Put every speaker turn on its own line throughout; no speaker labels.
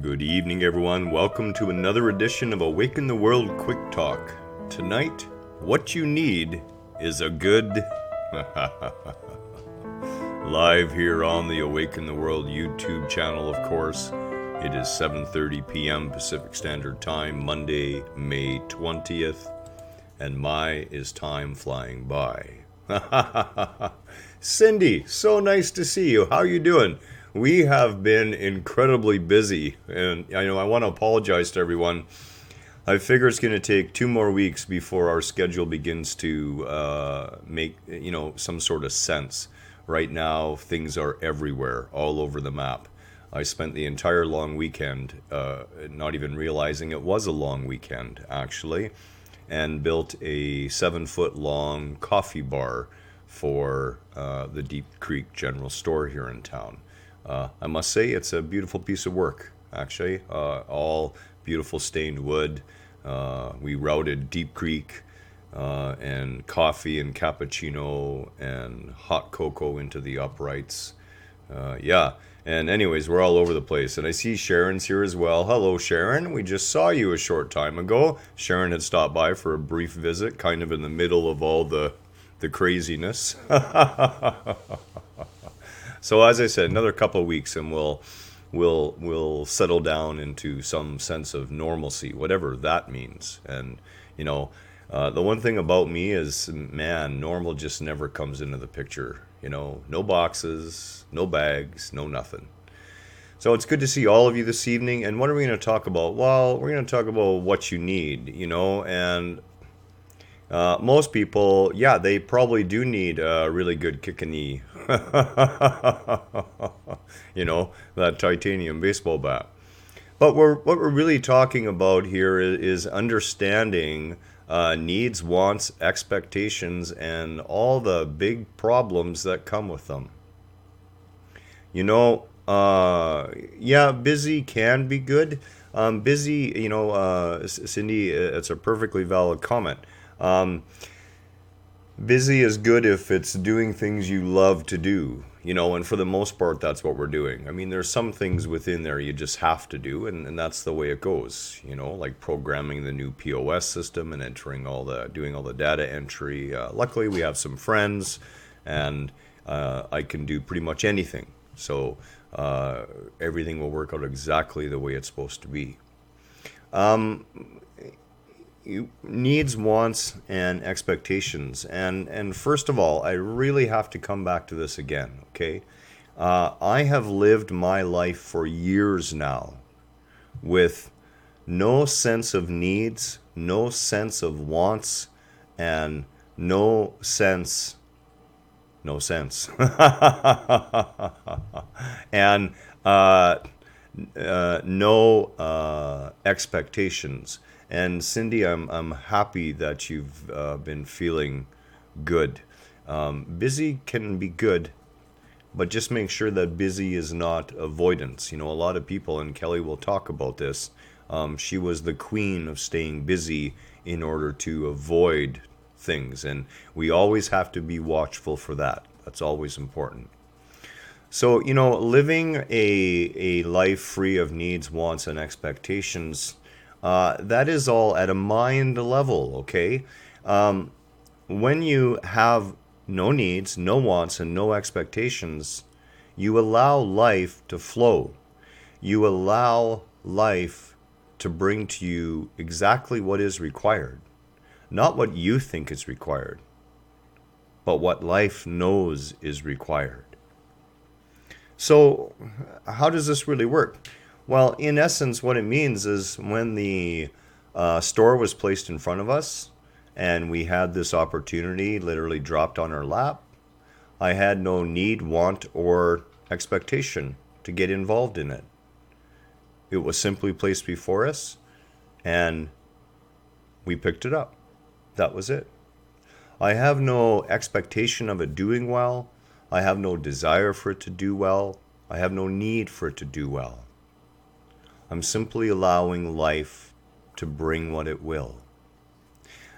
Good evening, everyone. Welcome to another edition of Awaken the World Quick Talk. Tonight, what you need is a good... Live here on the Awaken the World YouTube channel, of course. It is 7:30 p.m. Pacific Standard Time, Monday, May 20th. And my is time flying by. Cindy, so nice to see you. How are you doing? We have been incredibly busy, and I want to apologize to everyone. I figure it's going to take 2 more weeks before our schedule begins to make some sort of sense. Right now, things are everywhere, all over the map. I spent the entire long weekend, not even realizing it was a long weekend, actually, and built a 7-foot long coffee bar for the Deep Creek General Store here in town. I must say it's a beautiful piece of work, actually. All beautiful stained wood. We routed Deep Creek and coffee and cappuccino and hot cocoa into the uprights. And anyways, we're all over the place. And I see Sharon's here as well. Hello, Sharon. We just saw you a short time ago. Sharon had stopped by for a brief visit, kind of in the middle of all the craziness. So as I said, another couple of weeks and we'll settle down into some sense of normalcy, whatever that means. And the one thing about me is, man, normal just never comes into the picture. No boxes, no bags, no nothing. So it's good to see all of you this evening. And what are we going to talk about? Well, we're going to talk about what you need, and most people, they probably do need a really good kick-a-knee. That titanium baseball bat. But what we're really talking about here is understanding needs, wants, expectations, and all the big problems that come with them. Busy can be good. Busy, Cindy, it's a perfectly valid comment. Busy is good if it's doing things you love to do, and for the most part, that's what we're doing. I mean, there's some things within there you just have to do, and that's the way it goes, like programming the new POS system and doing all the data entry. Luckily, we have some friends, and I can do pretty much anything. So everything will work out exactly the way it's supposed to be. Needs, wants, and expectations. And first of all, I really have to come back to this again, okay? I have lived my life for years now with no sense of needs, no sense of wants, and no sense, and no expectations. And Cindy, I'm happy that you've been feeling good. Busy can be good, but just make sure that busy is not avoidance. A lot of people, and Kelly will talk about this, she was the queen of staying busy in order to avoid things. And we always have to be watchful for that. That's always important. So, living a life free of needs, wants, and expectations, that is all at a mind level, okay? When you have no needs, no wants, and no expectations, you allow life to flow. You allow life to bring to you exactly what is required. Not what you think is required, but what life knows is required. So, how does this really work? Well, in essence, what it means is when the store was placed in front of us and we had this opportunity literally dropped on our lap, I had no need, want, or expectation to get involved in it. It was simply placed before us and we picked it up. That was it. I have no expectation of it doing well. I have no desire for it to do well. I have no need for it to do well. I'm simply allowing life to bring what it will.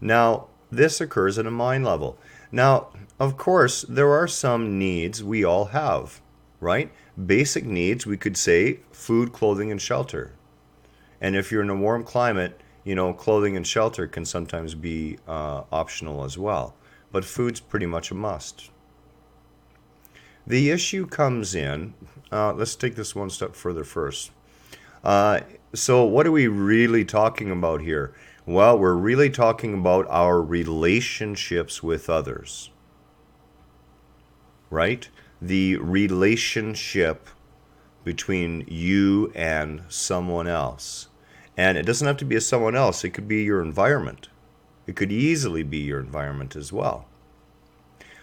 Now, this occurs at a mind level. Now, of course, there are some needs we all have. right? Basic needs, we could say food, clothing, and shelter. And if you're in a warm climate, clothing and shelter can sometimes be optional as well. But food's pretty much a must. The issue comes in, let's take this one step further first. So what are we really talking about here? Well, we're really talking about our relationships with others, right? The relationship between you and someone else. And it doesn't have to be someone else. It could be your environment. It could easily be your environment as well.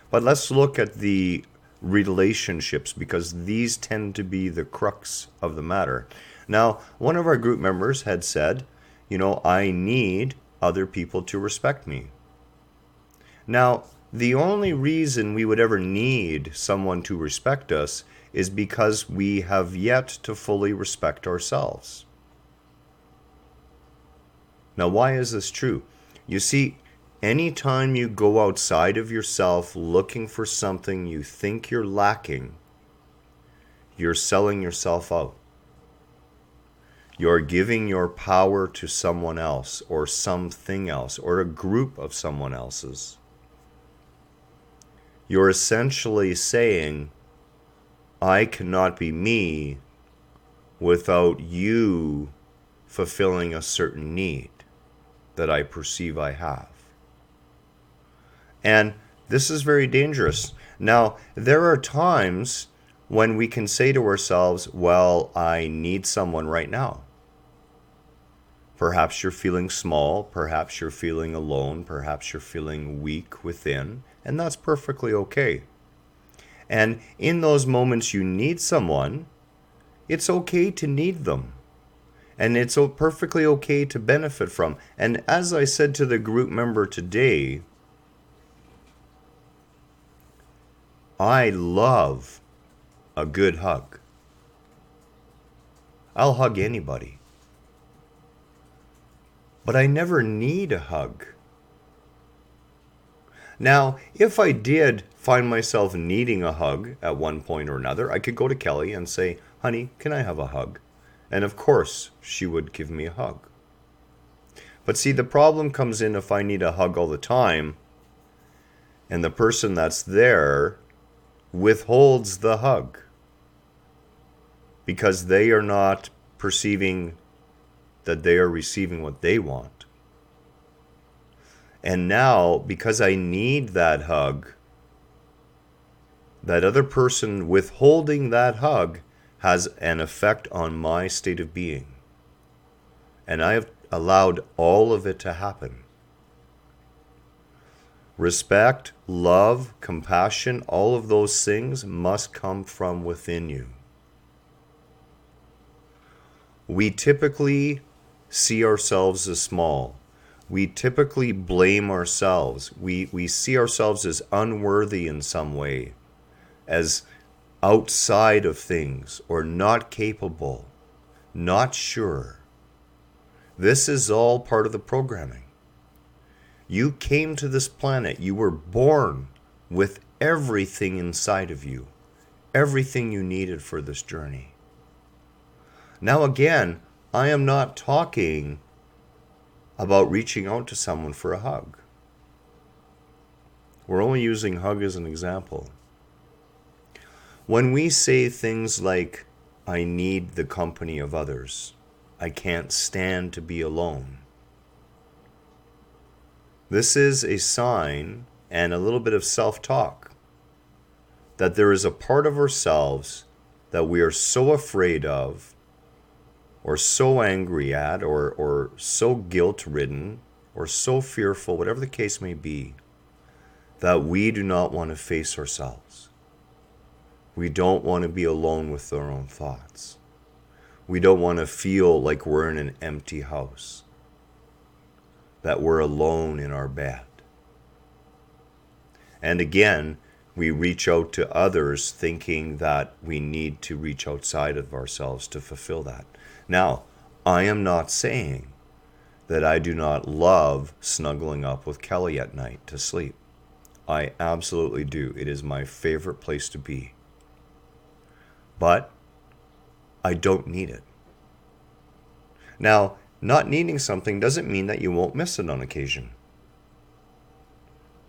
But let's look at the relationships, because these tend to be the crux of the matter. Now, one of our group members had said, I need other people to respect me. Now, the only reason we would ever need someone to respect us is because we have yet to fully respect ourselves. Now, why is this true? You see, anytime you go outside of yourself looking for something you think you're lacking, you're selling yourself out. You're giving your power to someone else or something else or a group of someone else's. You're essentially saying, I cannot be me without you fulfilling a certain need that I perceive I have. And this is very dangerous. Now, there are times when we can say to ourselves, well, I need someone right now. Perhaps you're feeling small, perhaps you're feeling alone, perhaps you're feeling weak within, and that's perfectly okay. And in those moments you need someone, it's okay to need them. And it's perfectly okay to benefit from. And as I said to the group member today, I love a good hug. I'll hug anybody. But I never need a hug. Now, if I did find myself needing a hug at one point or another, I could go to Kelly and say, honey, can I have a hug? And of course, she would give me a hug. But see, the problem comes in if I need a hug all the time, and the person that's there withholds the hug because they are not perceiving that they are receiving what they want. And now, because I need that hug, that other person withholding that hug has an effect on my state of being. And I have allowed all of it to happen. Respect, love, compassion, all of those things must come from within you. We typically see ourselves as small. We typically blame ourselves. We see ourselves as unworthy in some way, as outside of things, or not capable, not sure. This is all part of the programming. You came to this planet, you were born with everything inside of you, everything you needed for this journey. Now again, I am not talking about reaching out to someone for a hug. We're only using hug as an example. When we say things like, I need the company of others, I can't stand to be alone, this is a sign and a little bit of self-talk that there is a part of ourselves that we are so afraid of, or so angry at, or so guilt-ridden, or so fearful, whatever the case may be, that we do not want to face ourselves. We don't want to be alone with our own thoughts. We don't want to feel like we're in an empty house, that we're alone in our bed. And again, we reach out to others thinking that we need to reach outside of ourselves to fulfill that. Now, I am not saying that I do not love snuggling up with Kelly at night to sleep. I absolutely do. It is my favorite place to be. but I don't need it. Now, not needing something doesn't mean that you won't miss it on occasion.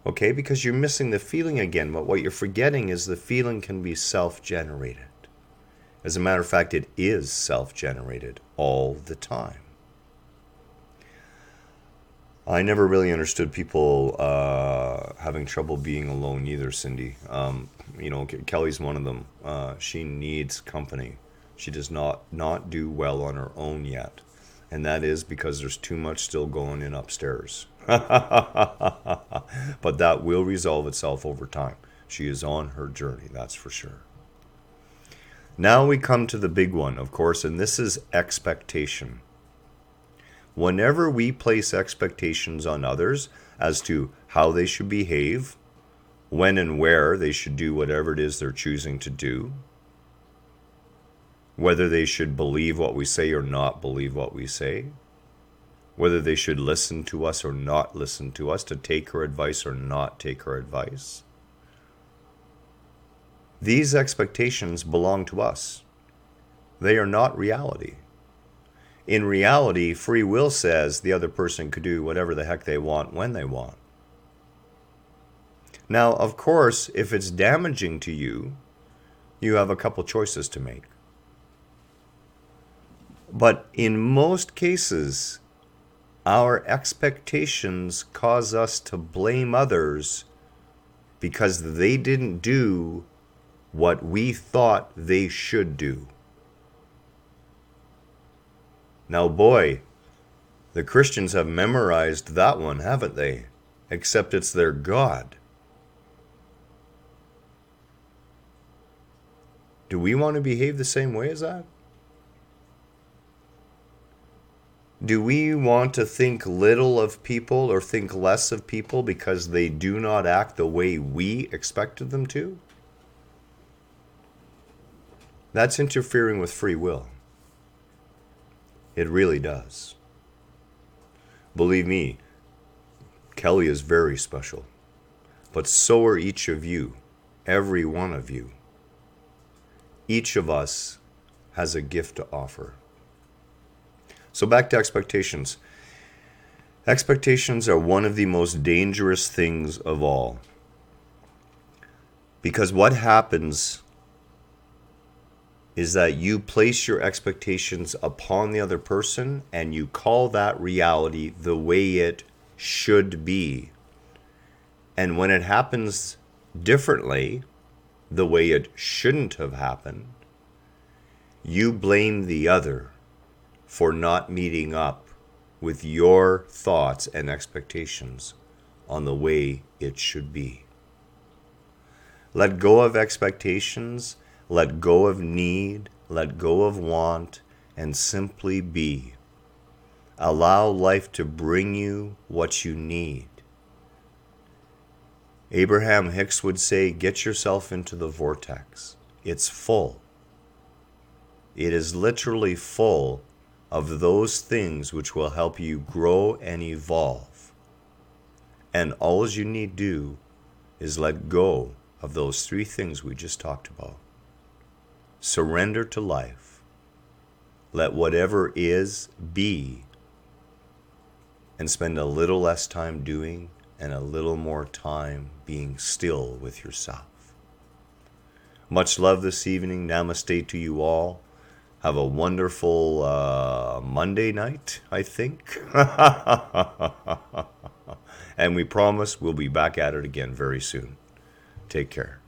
Okay, because you're missing the feeling again, but what you're forgetting is the feeling can be self-generated. As a matter of fact, it is self-generated all the time. I never really understood people having trouble being alone either, Cindy. Kelly's one of them. She needs company. She does not do well on her own yet. And that is because there's too much still going in upstairs. But that will resolve itself over time. She is on her journey, that's for sure. Now we come to the big one, of course, and this is expectation. Whenever we place expectations on others as to how they should behave, when and where they should do whatever it is they're choosing to do, whether they should believe what we say or not believe what we say, whether they should listen to us or not listen to us, to take our advice or not take our advice. These expectations belong to us. They are not reality. In reality, free will says the other person could do whatever the heck they want when they want. Now, of course, if it's damaging to you, you have a couple choices to make. But in most cases, our expectations cause us to blame others because they didn't do what we thought they should do. Now, boy, the Christians have memorized that one, haven't they? Except it's their God. Do we want to behave the same way as that? Do we want to think little of people or think less of people because they do not act the way we expected them to? That's interfering with free will. It really does. Believe me, Kelly is very special. But so are each of you, every one of you. Each of us has a gift to offer. So back to expectations. Expectations are one of the most dangerous things of all. Because what happens is that you place your expectations upon the other person and you call that reality the way it should be. And when it happens differently, the way it shouldn't have happened, you blame the other for not meeting up with your thoughts and expectations on the way it should be. Let go of expectations, let go of need, let go of want, and simply be. Allow life to bring you what you need. Abraham Hicks would say, get yourself into the vortex. It's full. It is literally full of those things which will help you grow and evolve. And all you need do is let go of those three things we just talked about. Surrender to life. Let whatever is be. And spend a little less time doing and a little more time being still with yourself. Much love this evening. Namaste to you all. Have a wonderful Monday night, I think. And we promise we'll be back at it again very soon. Take care.